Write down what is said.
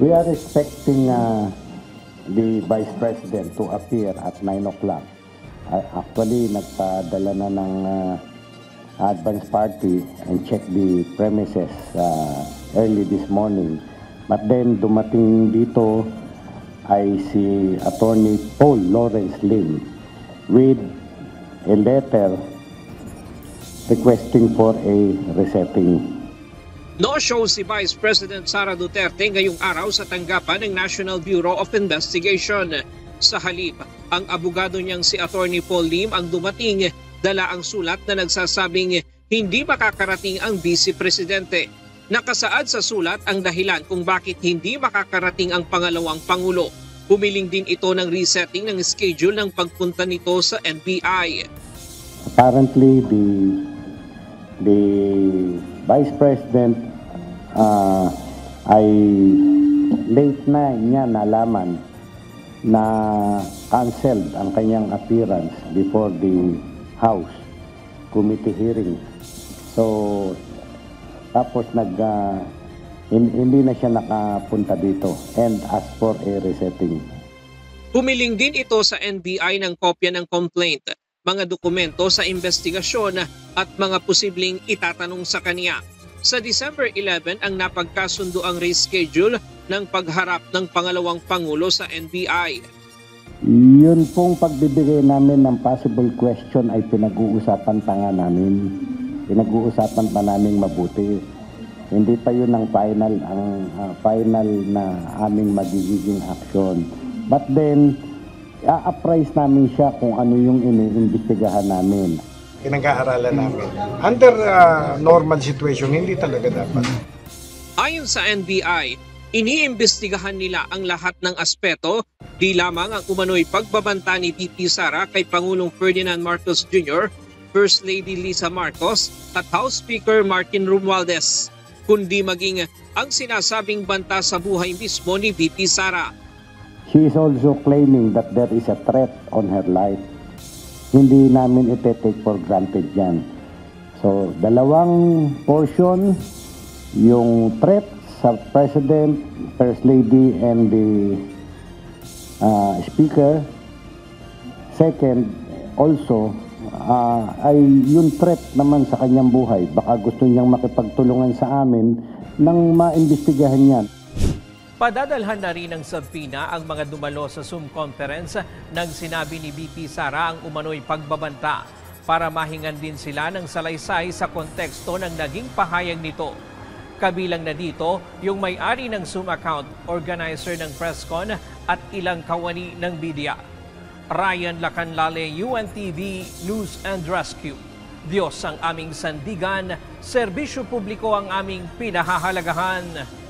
We are expecting the Vice President to appear at 9 o'clock. Actually, nagpadala na ng advance party and check the premises early this morning. But then, dumating dito ay si Attorney Paul Lawrence Lim with a letter requesting for a resetting. No-show si Vice President Sara Duterte ngayong araw sa tanggapan ng National Bureau of Investigation. Sa halip, ang abogado niyang si Attorney Paul Lim ang dumating, dala ang sulat na nagsasabing hindi makakarating ang Vice Presidente. Nakasaad sa sulat ang dahilan kung bakit hindi makakarating ang pangalawang Pangulo. Humiling din ito ng resetting ng schedule ng pagpunta nito sa NBI. Apparently, the Vice President ay late na niya nalaman na canceled ang kanyang appearance before the House Committee hearing. So, tapos hindi na siya nakapunta dito and asked for a resetting. Humiling din ito sa NBI ng kopya ng complaint, mga dokumento sa investigasyon at mga posibleng itatanong sa kanya. Sa December 11 ang napagkasundo ang reschedule ng pagharap ng pangalawang Pangulo sa NBI. Yun pong pagbibigay namin ng possible question ay pinag-uusapan pa nga namin. Pinag-uusapan pa namin mabuti. Hindi pa yun ang final na aming magiging action. But then, i-appraise namin siya kung ano yung iniimbestigahan namin. Pinag-aaralan namin. Under normal situation, hindi talaga dapat. Ayon sa NBI, iniimbestigahan nila ang lahat ng aspeto, di lamang ang umano'y pagbabanta ni VP Sara kay Pangulong Ferdinand Marcos Jr., First Lady Lisa Marcos at House Speaker Martin Romualdez, kundi maging ang sinasabing banta sa buhay mismo ni VP Sara. She is also claiming that there is a threat on her life. Hindi namin ite-take for granted yan. So, dalawang portion, yung threat sa President, First Lady, and the Speaker. Second, also, ay yung threat naman sa kanyang buhay. Baka gusto niyang makipagtulungan sa amin nang maimbestigahan yan. Padadalhan na rin ng subpoena ang mga dumalo sa Zoom conference nang sinabi ni VP Sara ang umano'y pagbabanta para mahingan din sila ng salaysay sa konteksto ng naging pahayag nito. Kabilang na dito yung may-ari ng Zoom account, organizer ng presscon at ilang kawani ng media. Ryan Lacanlale, UNTV News and Rescue. Diyos ang aming sandigan, serbisyo publiko ang aming pinahahalagahan.